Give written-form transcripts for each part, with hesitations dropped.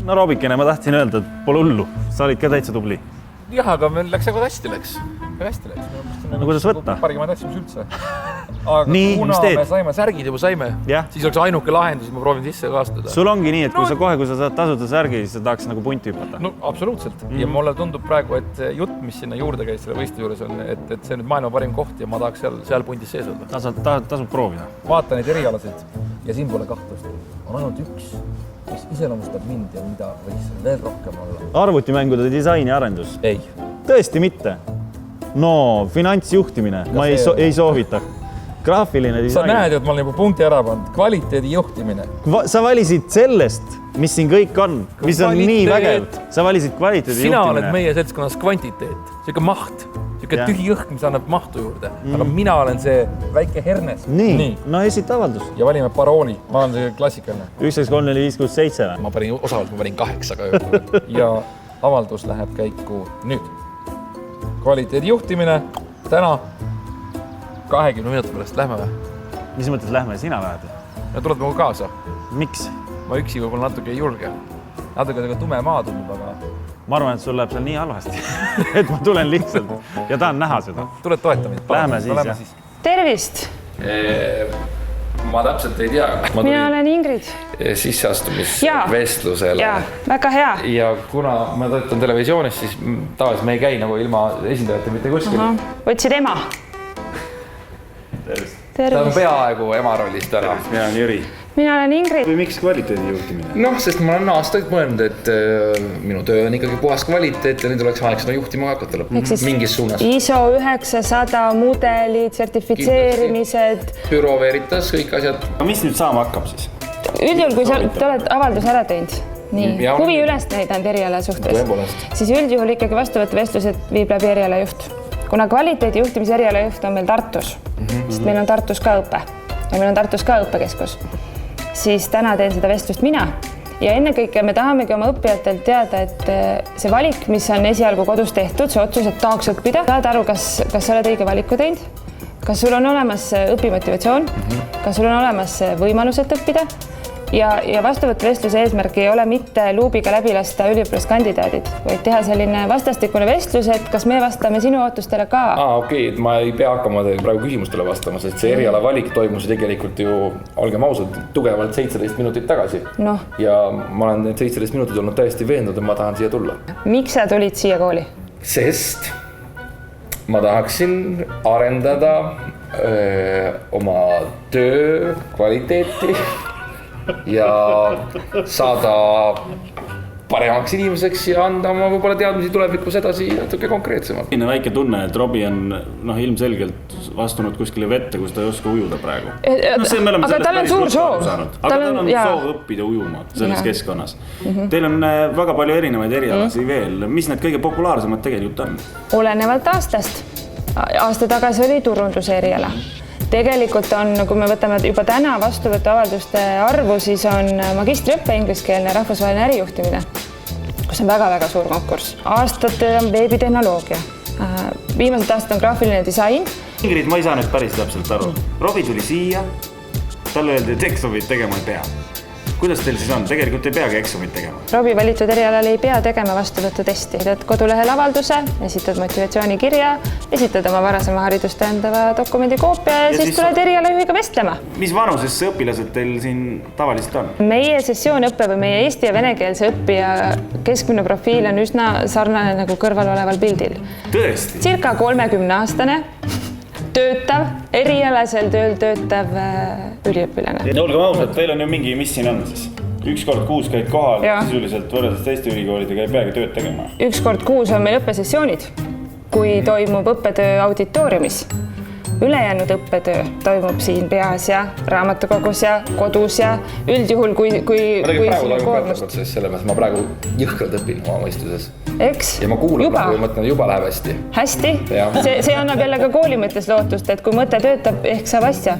No Robikene, ma tahtsin öelda, et pole hullu. Sa olid ka täitsa tubli. Jah, aga meil läks väga hästi läks. No kuidas võtta? Parimad asjad üldse. Aga nii, kuna me saime särgid juba saime, siis oleks ainuke lahendus, ma proovin sisse kaastada. Sul ongi nii, et kui sa kohe, kui sa saad tasuta särgi, siis sa tahaks nagu punti hüpata. No absoluutselt. Ja mulle tundub praegu, et jutt, mis sinna juurde käis selle võistlu juures on, et see on nüüd maailma parim koht ja ma tahaks seal puntis sees olla. Tasub proovida. Vaata neid erialasid ja siin pole kahtlust. On ainult üks, mis iseloomustab mind ja mida võiks veel rohkem olla. Arvutimängude disain ja arendus? Ei. Tõesti mitte? No, finantsjuhtimine. Ma ei soovita. Graafiline disain. Sa näed, et ma olen juba punkti ära pannud. Kvaliteedi juhtimine. Sa valisid sellest, mis siin kõik on, mis on nii vägev. Sa valisid kvaliteedi juhtimine. Sina oled meie seltskonnas kvantiteet, siuke maht, siuke tühi õhk, mis annab mahtu juurde. Aga mina olen see väike hernes. Nii. No esita avaldus. Ja valime parooli. Ma olen see klassikaline. 1, 3, 4, 5, 6, 7. Ma panin osavalt, ma panin 8. Ja avaldus läheb käiku nüüd. Kvaliteedi juhtimine täna 20 minuti pärast lähme või? Mis mõttes lähme? Sina lähed? Ja tuled minu kaasa. Miks? Ma üksi võib-olla natuke ei julge. Natuke tume maa tundub, aga... Ma arvan, et sul läheb seal nii halvasti, et ma tulen lihtsalt ja tahan näha seda. Tuled toeta mind. Lähme siis. Tervist! Ma täpselt ei tea. Mina olen Ingrid. Sisseastumisvestlusele. Jaa, väga hea. Ja kuna ma töötan televisioonis, siis tavaliselt me ei käi nagu ilma esindajate mitte kuskil. Võtsid ema? Tervist. Ta on peaaegu ema rollis täna. Mina olen Jüri. Mina olen Ingrid. Või miks kvaliteedi juhtimine? Noh, sest ma olen aastaid mõelnud, et minu töö on ikkagi puhas kvaliteet ja nüüd oleks aeg seda juhtima hakata mingis suunas. ISO 900 mudelid, sertifitseerimised. Büro Veritas, kõik asjad. Mis nüüd saama hakkab siis? Üldjuhul, kui sa oled avaldus ära teinud, nii, huvi üles näidanud eriala suhtes, siis üldjuhul ikkagi vastuvõtuvestlused viib läbi erialajuht. Kuna kvaliteedi juhtimise erialajuht on meil Tartus, sest meil on Tartus ka õpe ja meil on Tartus ka õppekeskus, siis täna teen seda vestlust mina. Ja ennekõike me tahamegi oma õppijatelt teada, et see valik, mis on esialgu kodus tehtud, see otsus, et tahaks õppida, saad aru, kas sa oled õige valiku teinud, kas sul on olemas õpimotivatsioon, kas sul on olemas võimalused õppida ja vastuvõtuvestluse eesmärk ei ole mitte luubiga läbi lasta üliõpilaskandidaadid, vaid teha selline vastastikune vestlus, et kas me vastame sinu ootustele ka. Okei, et ma ei pea hakkama praegu küsimustele vastama, sest see eriala valik toimus tegelikult ju, olgem ausad, tugevalt 17 minutit tagasi. Ja ma olen need 17 minutit olnud täiesti veendunud, et ma tahan siia tulla. Miks sa tulid siia kooli? Sest ma tahaksin arendada oma töö kvaliteeti ja saada paremaks inimeseks ja anda oma võib-olla teadmisi tulevikus edasi natuke konkreetsemalt. Väike tunne, et Robi on ilmselgelt vastunud kuskile vette, kus ta ei oska ujuda praegu. Aga tal on suur soov. Aga tal on soov õppida ujuma selles keskkonnas. Teil on väga palju erinevaid erialasi veel. Mis need kõige populaarsemad tegelikult on? Olenevalt aastast. Aasta tagasi oli turunduse eriala. Tegelikult on, kui me võtame juba täna vastuvõtuavalduste arvu, siis on magistriõppe ingliskeelne rahvusvaheline ärijuhtimine, kus on väga-väga suur konkurss. Aastatel on veebitehnoloogia. Viimased aastad on graafiline disain. Ingrid, ma ei saa nüüd päris täpselt aru. Robi tuli siia, talle öeldi, et eksumit tegema ei pea. Kuidas teil siis on? Tegelikult ei peagi eksumit tegema. Robi valitud erialal ei pea tegema vastuvõtutesti. Teed kodulehel avalduse, esitad motivatsioonikirja, esitad oma varasema haridust tähendava dokumendi koopia ja siis tuled erialajuhiga vestlema. Mis vanuses see õpilased teil siin tavaliselt on? Meie sessioonõppe või meie eesti ja venekeelse õppija keskmine profiil on üsna sarnane nagu kõrval oleval pildil. Tõesti? Circa 30-aastane. Töötav, erialasel tööl töötav üliõpilane. Olgem ausalt, teil on ju mingi, mis siin on siis? Üks kord kuus käid kohal, sisuliselt võrreldes teiste ülikoolidega ei peagi tööd tegema. Üks kord kuus on meil õppesessioonid, kui toimub õppetöö auditooriumis. Ülejäänud õppetöö toimub siin peas ja raamatukogus ja kodus ja üldjuhul, kui praegu toimub protsess selle mõttes, ma praegu jõhkralt õpin oma mõistuses. Eks? Ja ma kuulan praegu ja mõtlen, juba läheb hästi. Hästi? See annab jälle ka kooli mõttes lootust, et kui mõte töötab, ehk saab asja.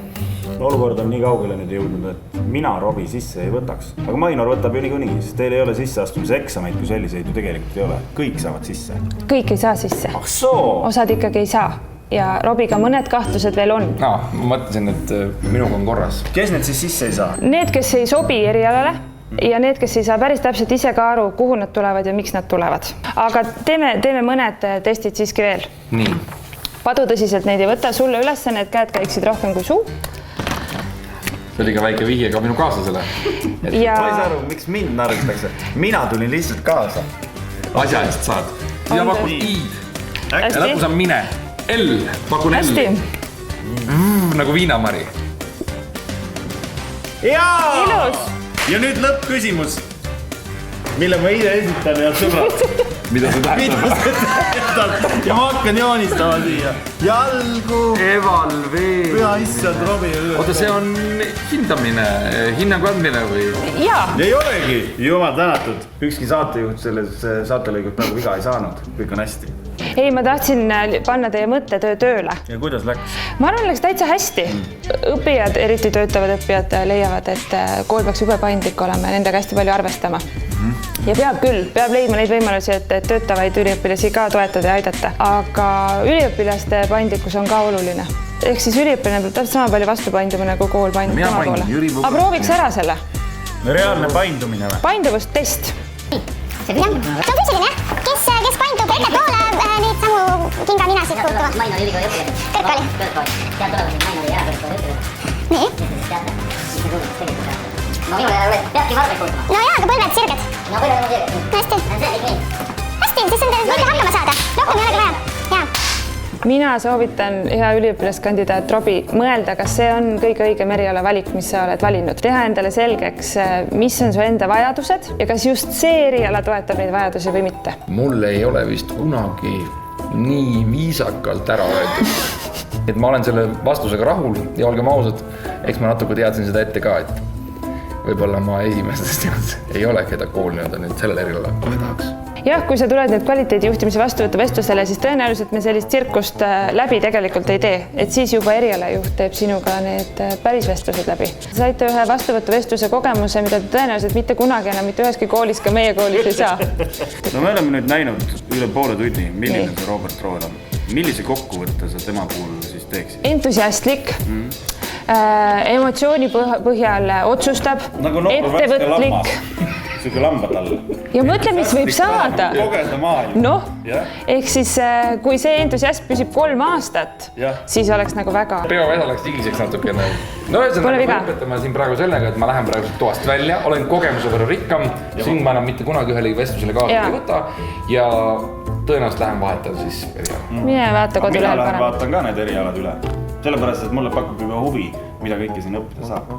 Olukord on nii kaugele nüüd jõudnud, et mina Robi sisse ei võtaks. Aga Mainor võtab ju niikuinii, sest teil ei ole sisseastumise eksameid, kui selliseid ju tegelikult ei ole. Kõik saavad sisse. Kõik ei saa sisse. Osad ikkagi ei saa. Ja Robiga mõned kahtlused veel on. Ma mõtlesin, et minuga on korras. Kes need siis sisse ei saa? Need, kes ei sobi erialale ja need, kes ei saa päris täpselt ise ka aru, kuhu nad tulevad ja miks nad tulevad. Aga teeme mõned testid siiski veel. Nii. Padu tõsiselt neid ei võta, sulle ülesanne, et käed käiksid rohkem kui suu. See oli ka väike vihje ka minu kaaslasele. Ja... Ma ei saa aru, miks mind narritakse. Mina tulin lihtsalt kaasa. Asja eest saad. Ja pakun I. Lõpus on mine. L. Pakun L. Hästi. Nagu viinamari. Jaa! Ilus! Ja nüüd lõppküsimus, mille ma ise esitan ja sõbrad. Mida see tähendab? Ja ma hakkan joonistama siia. Jalgu! Evalvee. Püha issand, Robi. Oota, see on hindamine, hinnangu andmine või? Jaa. Ei olegi. Jumal tänatud. Ükski saatejuht selles saatelõigut praegu viga ei saanud. Kõik on hästi. Ei, ma tahtsin panna teie mõttetöö tööle. Ja kuidas läks? Ma arvan, läks täitsa hästi. Õppijad, eriti töötavad õppijad leiavad, et kool peaks jube paindlik olema ja nendega hästi palju arvestama. Ja peab küll, peab leidma neid võimalusi, et töötavaid üliõpilasi ka toetada ja aidata. Aga üliõpilaste paindlikkus on ka oluline. Ehk siis üliõpilane peab täpselt sama palju vastu painduma nagu kool paindub tema poole. Aga prooviks ära selle. Reaalne paindumine või? Painduvustest. See on füüsiline, jah? Kes paindub ette poole neid samu kinganinasid puutuma? Maino oli ülikooli õpilased. Kõrgkooli. Kõrgkooli. Tead tulevad, Maino oli hea kõrgkooli õpilased. Nii? No minul ei ole, peabki varbeid puutuma. No jaa, aga põlved sirged. No põlved on sirged. Hästi. See on nii. Hästi, siis on teil võite hakkama saada. Rohkem ei olegi vaja. Jaa. Mina soovitan hea üliõpilaskandidaat Robi mõelda, kas see on kõige õigem eriala valik, mis sa oled valinud. Teha endale selgeks, mis on su enda vajadused ja kas just see eriala toetab neid vajadusi või mitte. Mul ei ole vist kunagi nii viisakalt ära öeldud. Et ma olen selle vastusega rahul ja olgem ausad, eks ma natuke teadsin seda ette ka, et võib-olla ma esimestest ei ole, keda kool nüüd sellel erialal kohe tahaks. Jah, kui sa tuled nüüd kvaliteedijuhtimise vastuvõtu vestlustele, siis tõenäoliselt me sellist tsirkust läbi tegelikult ei tee. Et siis juba erialajuht teeb sinuga need päris vestlused läbi. Saite ühe vastuvõtu vestluse kogemuse, mida te tõenäoliselt mitte kunagi enam mitte üheski koolis, ka meie koolis ei saa. No me oleme nüüd näinud üle poole tunni, milline see Robert Rood on. Millise kokkuvõtte sa tema puhul siis teeksid? Entusiastlik, emotsiooni põhjal otsustab, nagu ettevõtlik. Siuke lamba talle. Ja mõtle, mis võib saada. Kogeda maailma. Noh, ehk siis kui see entusiasm püsib 3 aastat, siis oleks nagu väga... Peovesa läks digiseks natukene. No ühesõnaga lõpetame siin praegu sellega, et ma lähen praegu toast välja, olen kogemuse võrra rikkam, siin ma enam mitte kunagi ühele vestlusele kaasa ei võta ja tõenäoliselt lähen vahetan siis eriala. Mine vaata kodulehel parem. Mina vaatan ka need erialad üle, sellepärast, et mulle pakub juba huvi, mida kõike siin õppida saab.